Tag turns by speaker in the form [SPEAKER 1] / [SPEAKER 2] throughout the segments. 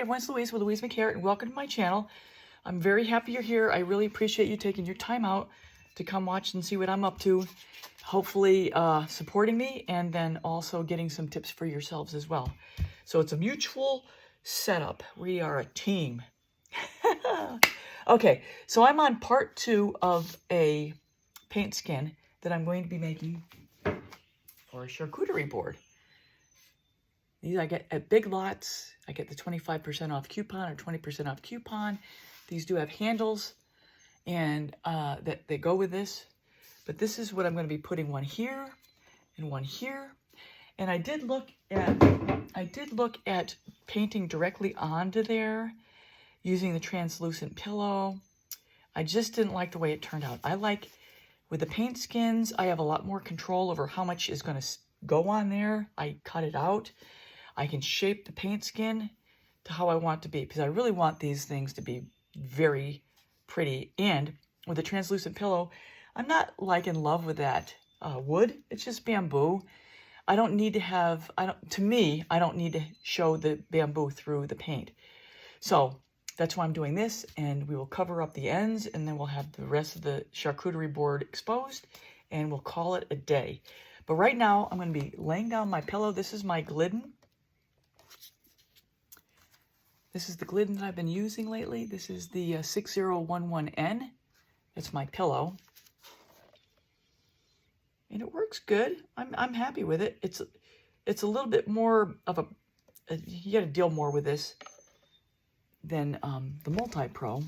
[SPEAKER 1] everyone, it's Louise with louisemckayart, and welcome to my channel. I'm very happy you're here. I really appreciate you taking your time out to come watch and see what I'm up to. Hopefully supporting me, and then also getting some tips for yourselves as well. So it's a mutual setup. We are a team. Okay, so I'm on part 2 of a paint skin that I'm going to be making for a charcuterie board. These I get at Big Lots. I get the 25% off coupon or 20% off coupon. These do have handles and that they go with this. But this is what I'm going to be putting, one here and one here. And I did look at painting directly onto there using the translucent pillow. I just didn't like the way it turned out. I like, with the paint skins, I have a lot more control over how much is going to go on there. I cut it out. I can shape the paint skin to how I want it to be, because I really want these things to be very pretty. And with the translucent pillow, I'm not like in love with that wood. It's just bamboo. I don't need to have, to me, I don't need to show the bamboo through the paint. So that's why I'm doing this, and we will cover up the ends, and then we'll have the rest of the charcuterie board exposed, and we'll call it a day. But right now, I'm going to be laying down my pillow. This is my Glidden. This is the Glidden that I've been using lately. This is the 6011N. It's my pillow. And it works good. I'm happy with it. It's a little bit more of a you got to deal more with this than the Multi-Pro,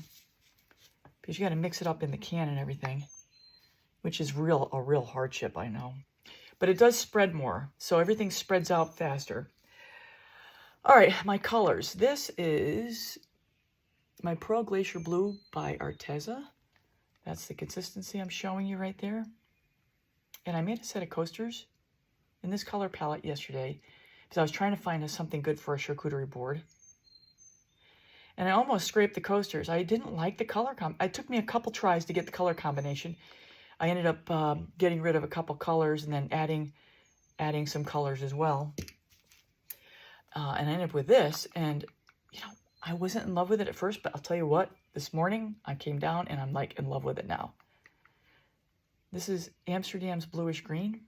[SPEAKER 1] because you got to mix it up in the can and everything, which is a real hardship, I know. But it does spread more, so everything spreads out faster. All right, my colors. This is my Pearl Glacier Blue by Arteza. That's the consistency I'm showing you right there. And I made a set of coasters in this color palette yesterday because I was trying to find something good for a charcuterie board. And I almost scraped the coasters. I didn't like the color it took me a couple tries to get the color combination. I ended up getting rid of a couple colors and then adding some colors as well. And I ended up with this, and you know, I wasn't in love with it at first, but I'll tell you what, this morning I came down and I'm like in love with it now. This is Amsterdam's bluish green.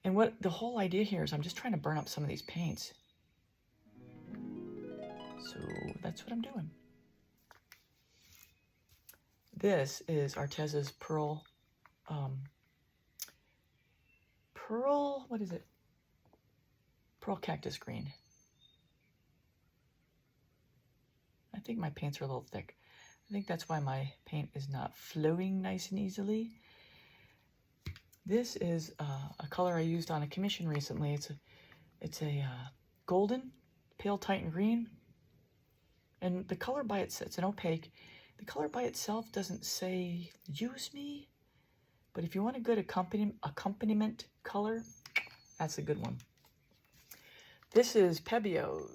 [SPEAKER 1] And what the whole idea here is, I'm just trying to burn up some of these paints. So that's what I'm doing. This is Arteza's Pearl, what is it? Pearl Cactus Green. I think my paints are a little thick. I think that's why my paint is not flowing nice and easily. This is a color I used on a commission recently. It's a golden, pale Titan green. And the color by itself, it's an opaque. The color by itself doesn't say use me, but if you want a good accompaniment color, that's a good one. This is Pebbio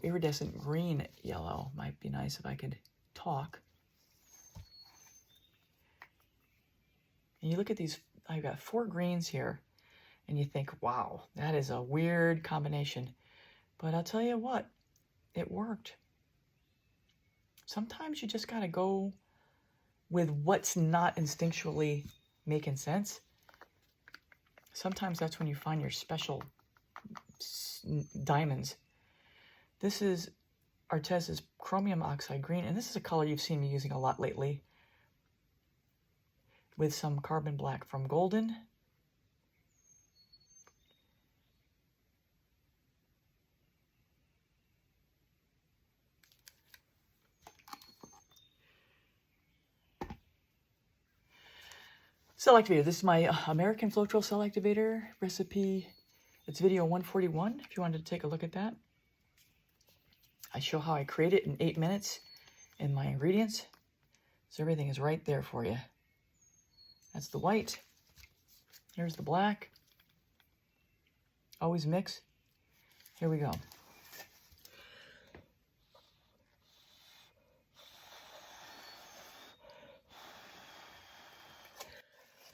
[SPEAKER 1] Iridescent Green Yellow. Might be nice if I could talk. And you look at these, I've got 4 greens here, and you think, wow, that is a weird combination. But I'll tell you what, it worked. Sometimes you just got to go with what's not instinctually making sense. Sometimes that's when you find your special diamonds. This is Arteza's Chromium Oxide Green, and this is a color you've seen me using a lot lately, with some carbon black from Golden. Cell Activator. This is my American Floetrol Cell Activator recipe. It's video 141, if you wanted to take a look at that. I show how I create it in 8 minutes and my ingredients. So everything is right there for you. That's the white. Here's the black. Always mix. Here we go.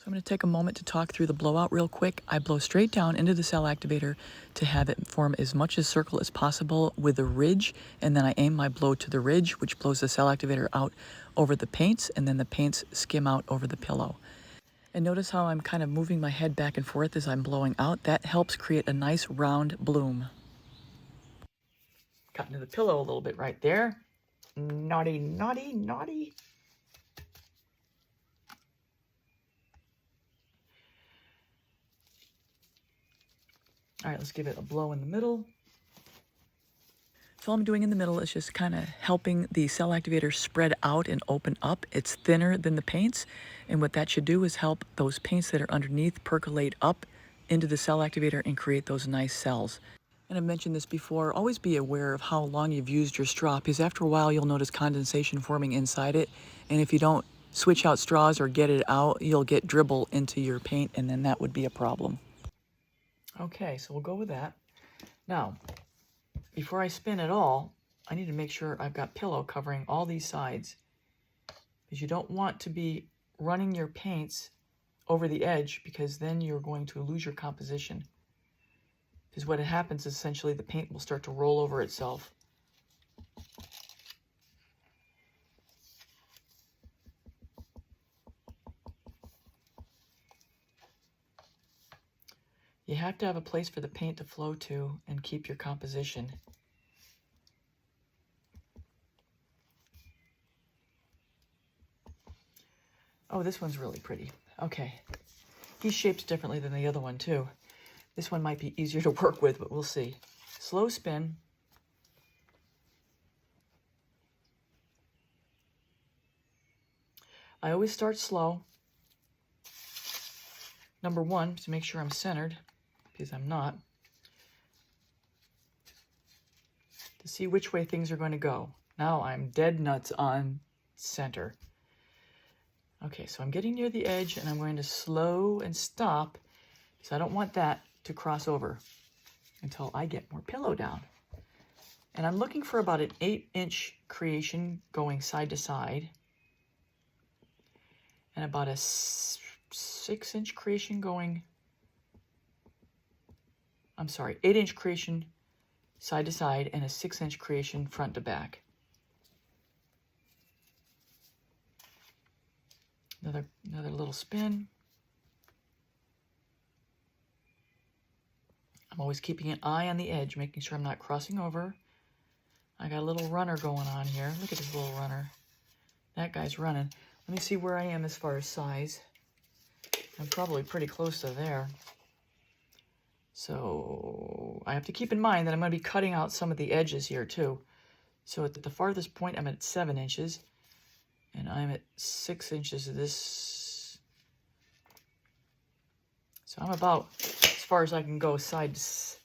[SPEAKER 1] So I'm going to take a moment to talk through the blowout real quick. I blow straight down into the cell activator to have it form as much a circle as possible with a ridge, and then I aim my blow to the ridge, which blows the cell activator out over the paints, and then the paints skim out over the pillow. And notice how I'm kind of moving my head back and forth as I'm blowing out. That helps create a nice round bloom. Got into the pillow a little bit right there. Naughty, naughty, naughty. All right, let's give it a blow in the middle. So all I'm doing in the middle is just kind of helping the cell activator spread out and open up. It's thinner than the paints, and what that should do is help those paints that are underneath percolate up into the cell activator and create those nice cells. And I've mentioned this before, always be aware of how long you've used your straw, because after a while you'll notice condensation forming inside it, and if you don't switch out straws or get it out, you'll get dribble into your paint, and then that would be a problem. Okay, so we'll go with that. Now, before I spin it all, I need to make sure I've got pillow covering all these sides, because you don't want to be running your paints over the edge, because then you're going to lose your composition. Because what happens is essentially the paint will start to roll over itself. You have to have a place for the paint to flow to and keep your composition. Oh, this one's really pretty. Okay. He's shaped differently than the other one, too. This one might be easier to work with, but we'll see. Slow spin. I always start slow. Number one, to make sure I'm centered, because I'm not. To see which way things are going to go. Now I'm dead nuts on center. Okay, so I'm getting near the edge, and I'm going to slow and stop, because I don't want that to cross over until I get more pillow down. And I'm looking for about an 8-inch creation going side to side, and about a 6-inch creation going, 8-inch creation side to side, and a 6-inch creation front to back. Another little spin. I'm always keeping an eye on the edge, making sure I'm not crossing over. I got a little runner going on here. Look at this little runner. That guy's running. Let me see where I am as far as size. I'm probably pretty close to there. So I have to keep in mind that I'm going to be cutting out some of the edges here too. So at the farthest point, I'm at 7 inches. And I'm at 6 inches of this. So I'm about as far as I can go side this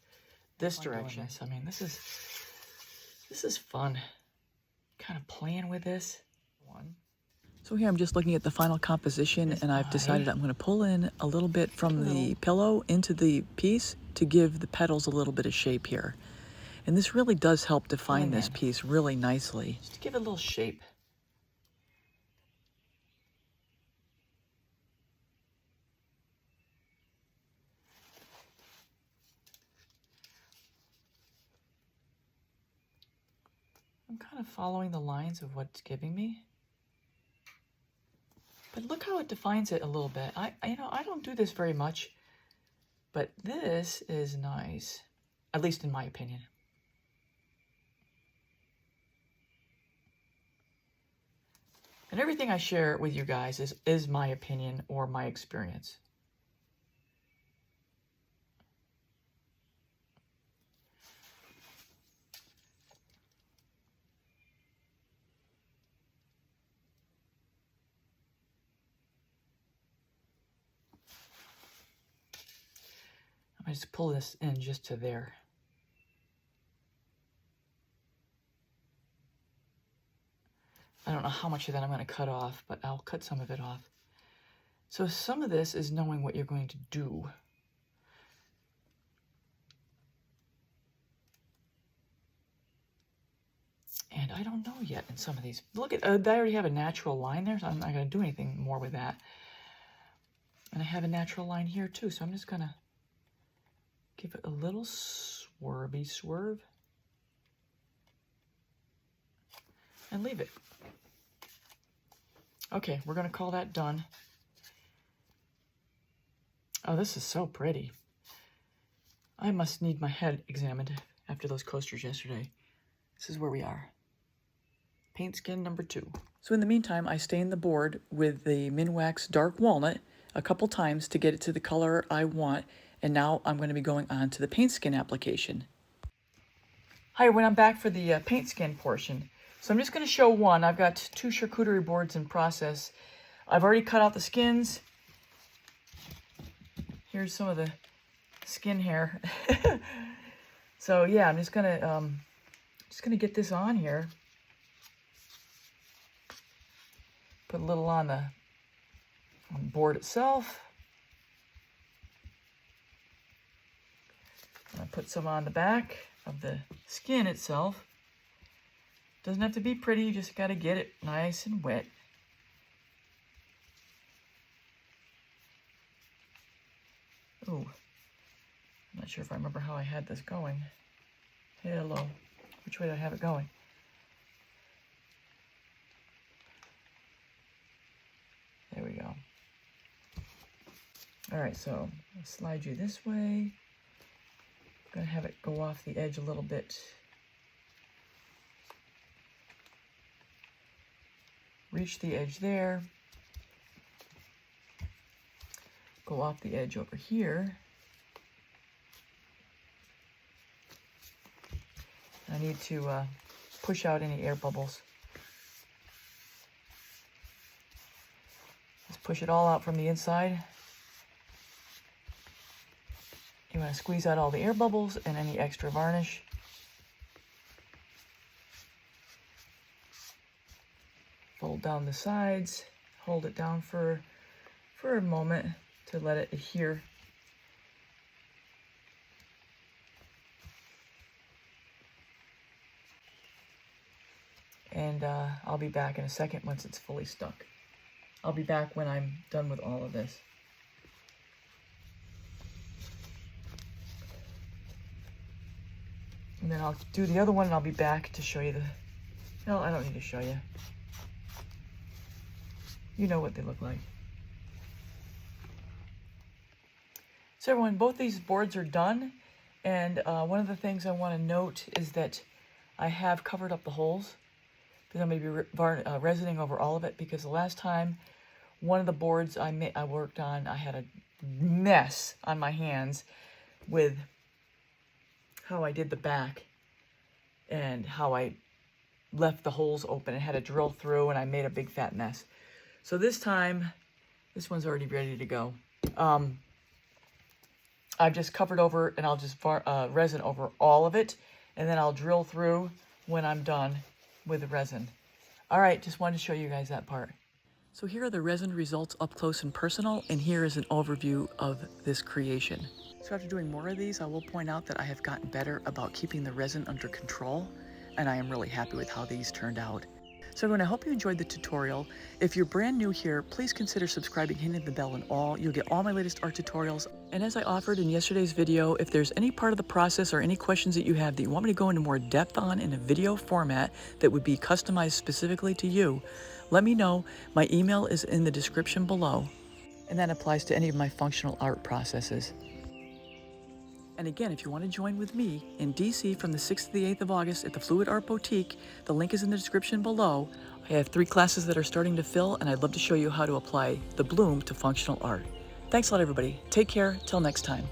[SPEAKER 1] direction. I mean, this is fun. Kind of playing with this. So here I'm just looking at the final composition, and I've decided I'm going to pull in a little bit from the pillow into the piece to give the petals a little bit of shape here. And this really does help define this piece really nicely. Just to give it a little shape. I'm kind of following the lines of what it's giving me. But look how it defines it a little bit. I don't do this very much, but this is nice, at least in my opinion. And everything I share with you guys is my opinion or my experience. I just pull this in just to there. I don't know how much of that I'm going to cut off, but I'll cut some of it off. So some of this is knowing what you're going to do. And I don't know yet in some of these. Look at, I already have a natural line there, so I'm not going to do anything more with that. And I have a natural line here too, so I'm just gonna give it a little swervy swerve and leave it. Okay, we're gonna call that done. Oh, this is so pretty. I must need my head examined after those coasters yesterday. This is where we are. Paint skin number 2. So in the meantime, I stained the board with the MinWax Dark Walnut a couple times to get it to the color I want, and now I'm going to be going on to the paint skin application. Hi, when I'm back for the paint skin portion. So I'm just going to show one. I've got 2 charcuterie boards in process. I've already cut out the skins. Here's some of the skin hair. So yeah, I'm just gonna get this on here. Put a little on the board itself. And I put some on the back of the skin itself. Doesn't have to be pretty, you just gotta get it nice and wet. Ooh, I'm not sure if I remember how I had this going. Hello, which way did I have it going? There we go. All right, so I'll slide you this way. I'm gonna have it go off the edge a little bit. Reach the edge there. Go off the edge over here. I need to push out any air bubbles. Let's push it all out from the inside. You want to squeeze out all the air bubbles and any extra varnish. Fold down the sides, hold it down for a moment to let it adhere. And I'll be back in a second once it's fully stuck. I'll be back when I'm done with all of this. And then I'll do the other one and I'll be back to show you the... No, I don't need to show you. You know what they look like. So everyone, both these boards are done. And one of the things I want to note is that I have covered up the holes. Because I'm going to be resining over all of it. Because the last time, one of the boards I worked on, I had a mess on my hands with how I did the back. And how I left the holes open and had to drill through. And I made a big fat mess. So this time, this one's already ready to go. I've just covered over and I'll just resin over all of it. And then I'll drill through when I'm done with the resin. All right, just wanted to show you guys that part. So here are the resin results up close and personal. And here is an overview of this creation. So after doing more of these, I will point out that I have gotten better about keeping the resin under control. And I am really happy with how these turned out. So everyone, I hope you enjoyed the tutorial. If you're brand new here, please consider subscribing, hitting the bell and all. You'll get all my latest art tutorials. And as I offered in yesterday's video, if there's any part of the process or any questions that you have that you want me to go into more depth on in a video format that would be customized specifically to you, let me know. My email is in the description below. And that applies to any of my functional art processes. And again, if you want to join with me in DC from the 6th to the 8th of August at the Fluidart Boutique, the link is in the description below. I have 3 classes that are starting to fill, and I'd love to show you how to apply the bloom to functional art. Thanks a lot, everybody. Take care. Till next time.